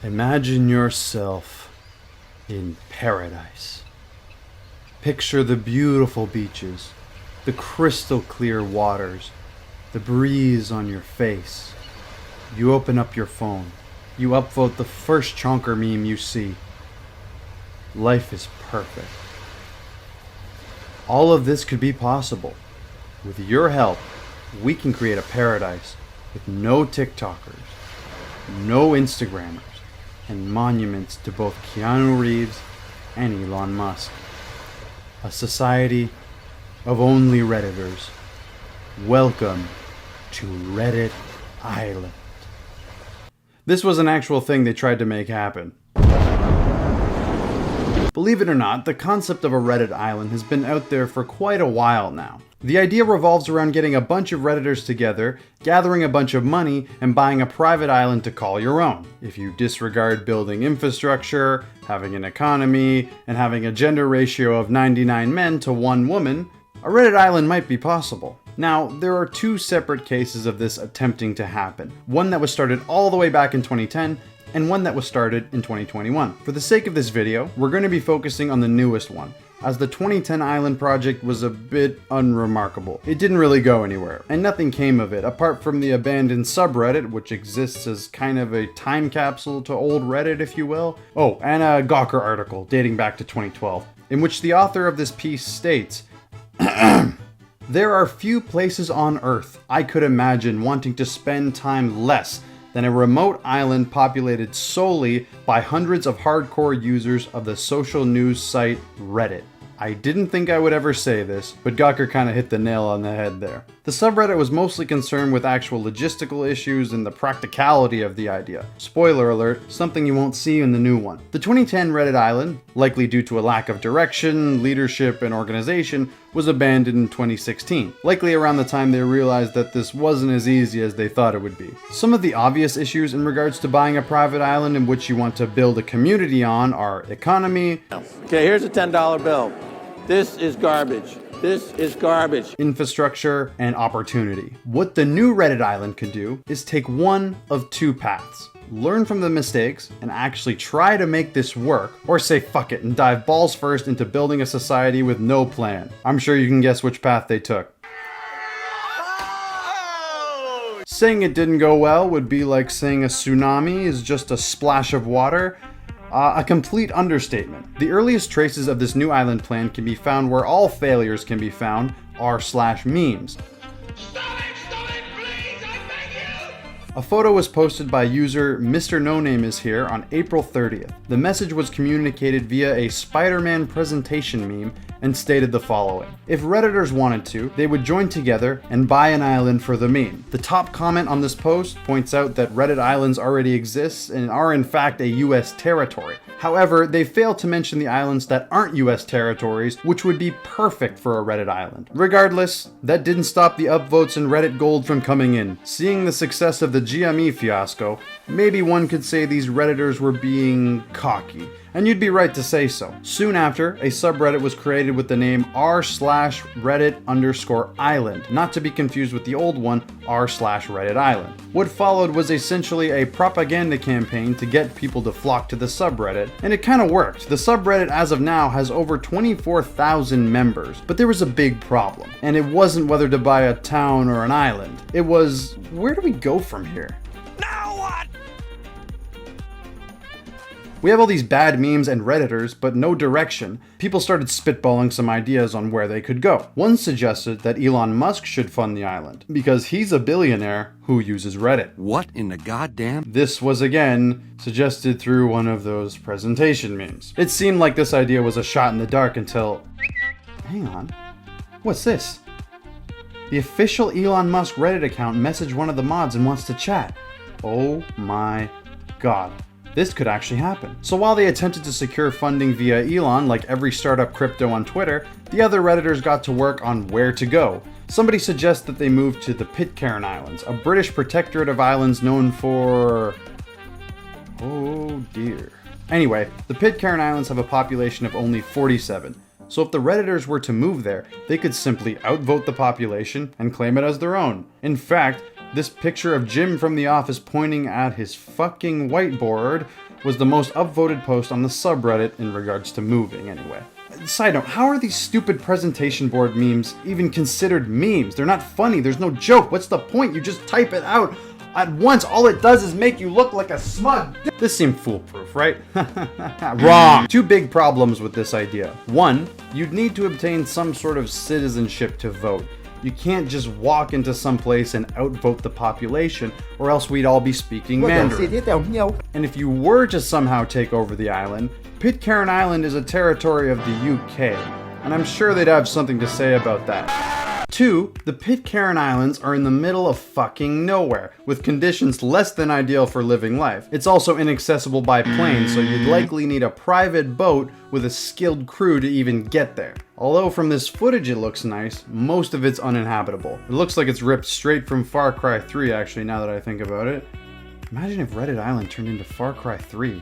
Imagine yourself in paradise. Picture the beautiful beaches, the crystal clear waters, the breeze on your face. You open up your phone. You upvote the first chonker meme you see. Life is perfect. All of this could be possible. With your help, we can create a paradise with no TikTokers, no Instagrammers, and monuments to both Keanu Reeves and Elon Musk. A society of only Redditors. Welcome to Reddit Island. This was an actual thing they tried to make happen. Believe it or not, the concept of a Reddit island has been out there for quite a while now. The idea revolves around getting a bunch of Redditors together, gathering a bunch of money, and buying a private island to call your own. If you disregard building infrastructure, having an economy, and having a gender ratio of 99 men to 1 woman, a Reddit island might be possible. Now, there are 2 separate cases of this attempting to happen. One that was started all the way back in 2010, and one that was started in 2021. For the sake of this video, we're going to be focusing on the newest one, as the 2010 island project was a bit unremarkable. It didn't really go anywhere, and nothing came of it, apart from the abandoned subreddit, which exists as kind of a time capsule to old Reddit, if you will. Oh, and a Gawker article dating back to 2012, in which the author of this piece states, "There are few places on Earth I could imagine wanting to spend time less than a remote island populated solely by hundreds of hardcore users of the social news site Reddit." I didn't think I would ever say this, but Gawker kinda hit the nail on the head there. The subreddit was mostly concerned with actual logistical issues and the practicality of the idea. Spoiler alert, something you won't see in the new one. The 2010 Reddit island, likely due to a lack of direction, leadership, and organization, was abandoned in 2016, likely around the time they realized that this wasn't as easy as they thought it would be. Some of the obvious issues in regards to buying a private island in which you want to build a community on are economy. Okay, here's a $10 bill. This is garbage. This is garbage. Infrastructure, and opportunity. What the new Reddit island could do is take one of 2 paths. Learn from the mistakes and actually try to make this work, or say fuck it and dive balls first into building a society with no plan. I'm sure you can guess which path they took. Saying it didn't go well would be like saying a tsunami is just a splash of water. A complete understatement. The earliest traces of this new island plan can be found where all failures can be found, r/memes. A photo was posted by user Mr. No Name is Here on April 30th. The message was communicated via a Spider-Man presentation meme and stated the following. If Redditors wanted to, they would join together and buy an island for the meme. The top comment on this post points out that Reddit islands already exist and are in fact a US territory. However, they fail to mention the islands that aren't US territories, which would be perfect for a Reddit island. Regardless, that didn't stop the upvotes and Reddit gold from coming in. Seeing the success of the GME fiasco, maybe one could say these Redditors were being cocky. And you'd be right to say so. Soon after, a subreddit was created with the name r/Reddit_island, not to be confused with the old one, r/Reddit Island. What followed was essentially a propaganda campaign to get people to flock to the subreddit, and it kinda worked. The subreddit as of now has over 24,000 members, but there was a big problem, and it wasn't whether to buy a town or an island. It was, where do we go from here? Now what? We have all these bad memes and Redditors, but no direction. People started spitballing some ideas on where they could go. One suggested that Elon Musk should fund the island, because he's a billionaire who uses Reddit. What in the goddamn? This was again suggested through one of those presentation memes. It seemed like this idea was a shot in the dark until... Hang on. What's this? The official Elon Musk Reddit account messaged one of the mods and wants to chat. Oh my god. This could actually happen. So while they attempted to secure funding via Elon, like every startup crypto on Twitter, the other Redditors got to work on where to go. Somebody suggests that they move to the Pitcairn Islands, a British protectorate of islands known for... oh dear. Anyway, the Pitcairn Islands have a population of only 47. So if the Redditors were to move there, they could simply outvote the population and claim it as their own. In fact, this picture of Jim from The Office pointing at his fucking whiteboard was the most upvoted post on the subreddit in regards to moving anyway. Side note, how are these stupid presentation board memes even considered memes? They're not funny, there's no joke. What's the point? You just type it out at once. All it does is make you look like a smug. This seemed foolproof, right? Wrong. Two big problems with this idea. One, you'd need to obtain some sort of citizenship to vote. You can't just walk into some place and outvote the population, or else we'd all be speaking Mandarin. And if you were to somehow take over the island, Pitcairn Island is a territory of the UK, and I'm sure they'd have something to say about that. Two, the Pitcairn Islands are in the middle of fucking nowhere, with conditions less than ideal for living life. It's also inaccessible by plane, so you'd likely need a private boat with a skilled crew to even get there. Although from this footage it looks nice, most of it's uninhabitable. It looks like it's ripped straight from Far Cry 3 actually, now that I think about it. Imagine if Reddit Island turned into Far Cry 3.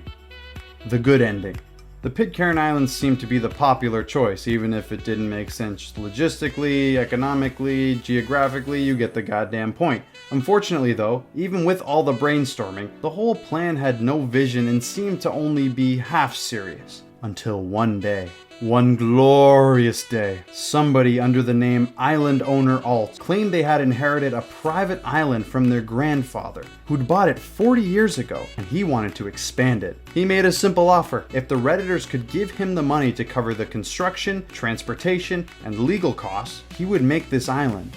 The good ending. The Pitcairn Islands seem to be the popular choice, even if it didn't make sense logistically, economically, geographically, you get the goddamn point. Unfortunately though, even with all the brainstorming, the whole plan had no vision and seemed to only be half serious. Until one day. One glorious day, somebody under the name Island Owner Alt claimed they had inherited a private island from their grandfather, who'd bought it 40 years ago, and he wanted to expand it. He made a simple offer. If the Redditors could give him the money to cover the construction, transportation, and legal costs, he would make this island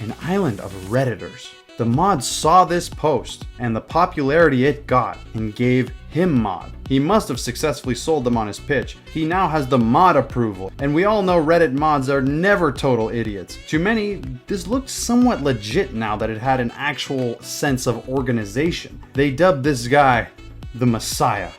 an island of Redditors. The mods saw this post and the popularity it got and gave him mod. He must have successfully sold them on his pitch. He now has the mod approval, and we all know Reddit mods are never total idiots. To many, this looked somewhat legit now that it had an actual sense of organization. They dubbed this guy the Messiah.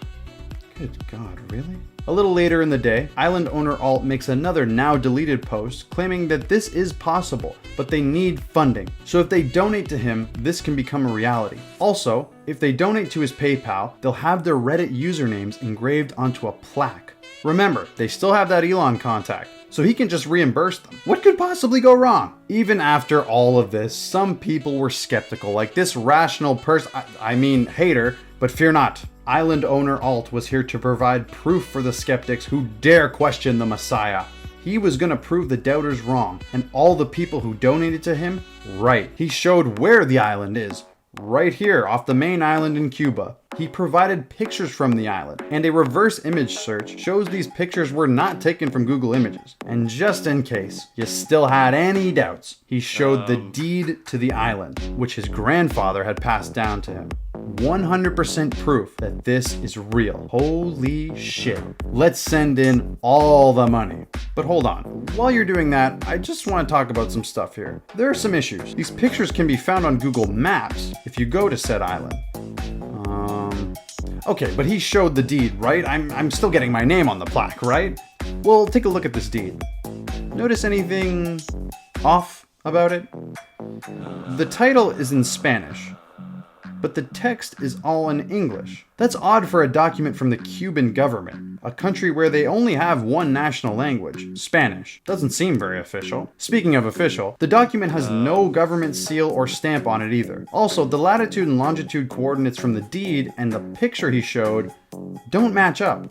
Good God, really? A little later in the day, Island Owner Alt makes another now deleted post claiming that this is possible, but they need funding. So if they donate to him, this can become a reality. Also, if they donate to his PayPal, they'll have their Reddit usernames engraved onto a plaque. Remember, they still have that Elon contact, so he can just reimburse them. What could possibly go wrong? Even after all of this, some people were skeptical, like this rational person, I mean hater, but fear not. Island Owner Alt was here to provide proof for the skeptics who dare question the Messiah. He was gonna prove the doubters wrong, and all the people who donated to him, right. He showed where the island is, right here off the main island in Cuba. He provided pictures from the island, and a reverse image search shows these pictures were not taken from Google Images. And just in case you still had any doubts, he showed the deed to the island, which his grandfather had passed down to him. 100% proof that this is real. Holy shit. Let's send in all the money. But hold on, while you're doing that, I just want to talk about some stuff here. There are some issues. These pictures can be found on Google Maps if you go to said island. Okay, but he showed the deed, right? I'm still getting my name on the plaque, right? Well, take a look at this deed. Notice anything off about it? The title is in Spanish, but the text is all in English. That's odd for a document from the Cuban government, a country where they only have one national language, Spanish. Doesn't seem very official. Speaking of official, the document has no government seal or stamp on it either. Also, the latitude and longitude coordinates from the deed and the picture he showed don't match up.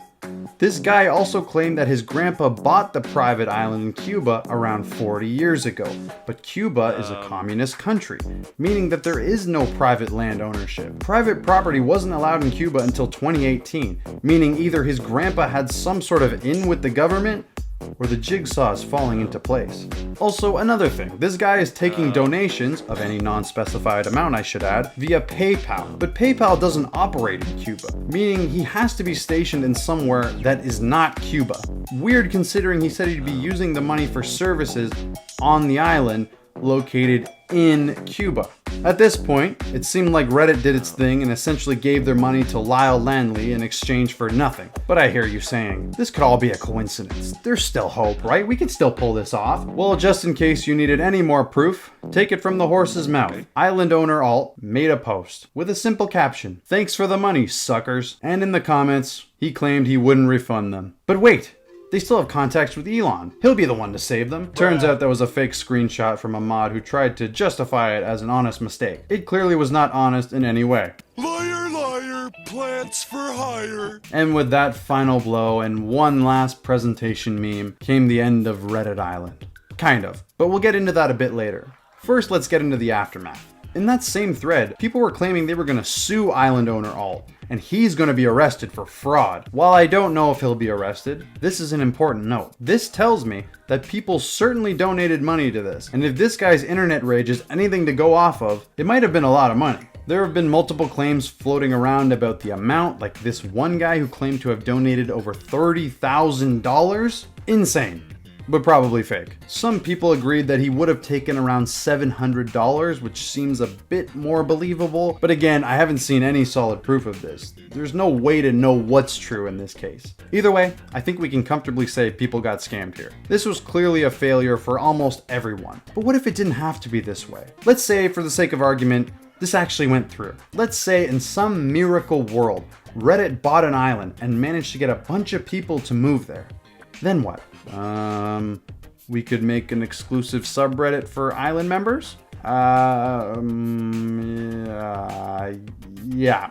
This guy also claimed that his grandpa bought the private island in Cuba around 40 years ago, but Cuba is a communist country, meaning that there is no private land ownership. Private property wasn't allowed in Cuba until 2018, meaning either his grandpa had some sort of in with the government, or the jigsaw is falling into place. Also, another thing, this guy is taking donations, of any non-specified amount I should add, via PayPal. But PayPal doesn't operate in Cuba, meaning he has to be stationed in somewhere that is not Cuba. Weird considering he said he'd be using the money for services on the island located in Cuba. At this point, it seemed like Reddit did its thing and essentially gave their money to Lyle Landley in exchange for nothing. But I hear you saying, this could all be a coincidence. There's still hope, right? We can still pull this off. Well, just in case you needed any more proof, take it from the horse's mouth. Island Owner Alt made a post with a simple caption, "Thanks for the money, suckers." And in the comments, he claimed he wouldn't refund them. But wait! They still have contacts with Elon. He'll be the one to save them. Turns out that was a fake screenshot from a mod who tried to justify it as an honest mistake. It clearly was not honest in any way. Liar, liar! hire, plants for hire. And with that final blow and one last presentation meme came the end of Reddit Island. Kind of, but we'll get into that a bit later. First, let's get into the aftermath. In that same thread, people were claiming they were going to sue island owner Alt, and he's going to be arrested for fraud. While I don't know if he'll be arrested, this is an important note. This tells me that people certainly donated money to this, and if this guy's internet rage is anything to go off of, it might have been a lot of money. There have been multiple claims floating around about the amount, like this one guy who claimed to have donated over $30,000. Insane, but probably fake. Some people agreed that he would have taken around $700, which seems a bit more believable, but again, I haven't seen any solid proof of this. There's no way to know what's true in this case. Either way, I think we can comfortably say people got scammed here. This was clearly a failure for almost everyone. But what if it didn't have to be this way? Let's say, for the sake of argument, this actually went through. Let's say in some miracle world, Reddit bought an island and managed to get a bunch of people to move there. Then what? We could make an exclusive subreddit for island members? Yeah,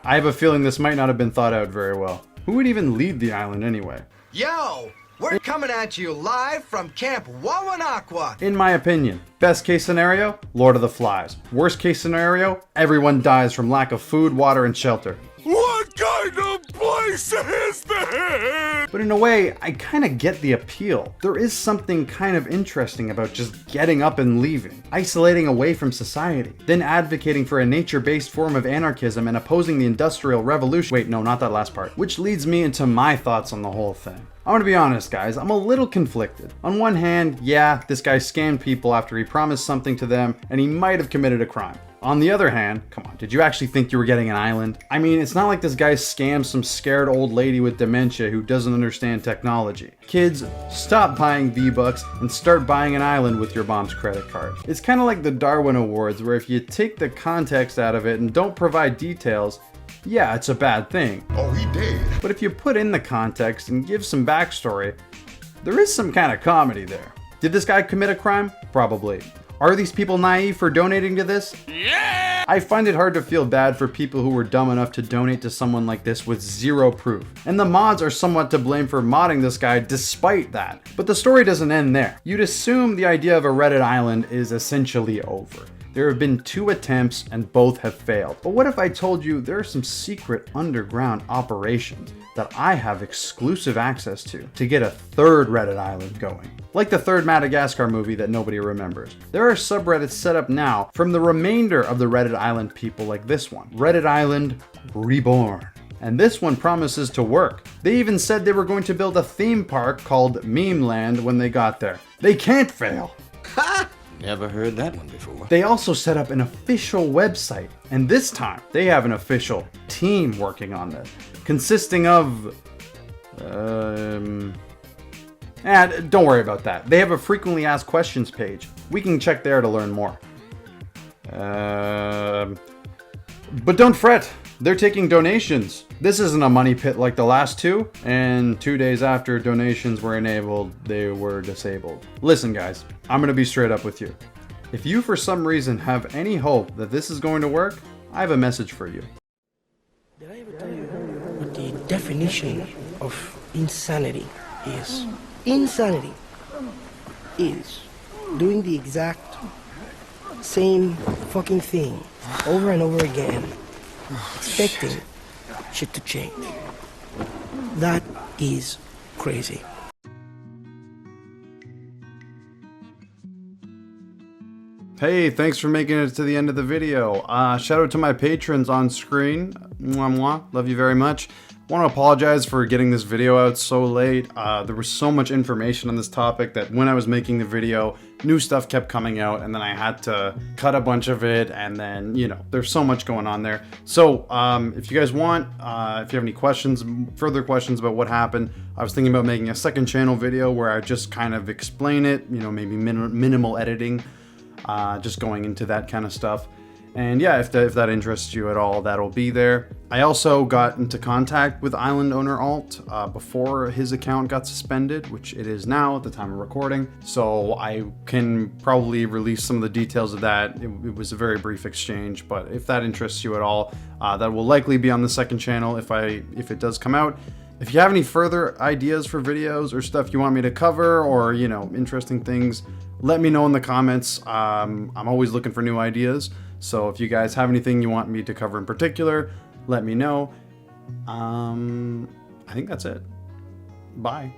I have a feeling this might not have been thought out very well. Who would even lead the island anyway? Yo, we're coming at you live from Camp Wawanakwa. In my opinion, best case scenario, Lord of the Flies. Worst case scenario, everyone dies from lack of food, water, and shelter. What kind of place is this? But in a way, I kind of get the appeal. There is something kind of interesting about just getting up and leaving, isolating away from society, then advocating for a nature-based form of anarchism and opposing the Industrial Revolution. Wait, no, not that last part. Which leads me into my thoughts on the whole thing. I'm gonna be honest, guys, I'm a little conflicted. On one hand, yeah, this guy scammed people after he promised something to them, and he might have committed a crime. On the other hand, come on, did you actually think you were getting an island? I mean, it's not like this guy scammed some scared old lady with dementia who doesn't understand technology. Kids, stop buying V-Bucks and start buying an island with your mom's credit card. It's kind of like the Darwin Awards, where if you take the context out of it and don't provide details, yeah, it's a bad thing. Oh, he did. But if you put in the context and give some backstory, there is some kind of comedy there. Did this guy commit a crime? Probably. Are these people naive for donating to this? Yeah! I find it hard to feel bad for people who were dumb enough to donate to someone like this with zero proof. And the mods are somewhat to blame for modding this guy despite that. But the story doesn't end there. You'd assume the idea of a Reddit island is essentially over. There have been 2 attempts and both have failed. But what if I told you there are some secret underground operations that I have exclusive access to get a 3rd Reddit island going? Like the 3rd Madagascar movie that nobody remembers. There are subreddits set up now from the remainder of the Reddit Island people like this one. Reddit Island Reborn. And this one promises to work. They even said they were going to build a theme park called Meme Land when they got there. They can't fail. Never heard that one before. They also set up an official website, and this time they have an official team working on this, consisting of don't worry about that. They have a frequently asked questions page. We can check there to learn more. But don't fret, they're taking donations. This isn't a money pit like the last 2, and 2 days after donations were enabled, they were disabled. Listen guys, I'm gonna be straight up with you. If you for some reason have any hope that this is going to work, I have a message for you. Did I ever tell you what the definition of insanity is? Insanity is doing the exact same fucking thing over and over again, expecting shit to change. That is crazy. Hey, thanks for making it to the end of the video. Shout out to my patrons on screen. Mwah, mwah. Love you very much. Want to apologize for getting this video out so late. There was so much information on this topic that when I was making the video, new stuff kept coming out, and then I had to cut a bunch of it, and then, you know, there's so much going on there. So, if you guys want, if you have any questions, further questions about what happened, I was thinking about making a second channel video where I just kind of explain it, you know, maybe minimal editing, just going into that kind of stuff. And yeah, if that interests you at all, that'll be there. I also got into contact with Island Owner Alt before his account got suspended, which it is now at the time of recording. So I can probably release some of the details of that. It was a very brief exchange, but if that interests you at all, that will likely be on the second channel if it does come out. If you have any further ideas for videos or stuff you want me to cover, or interesting things, let me know in the comments. I'm always looking for new ideas. So if you guys have anything you want me to cover in particular, let me know. I think that's it. Bye.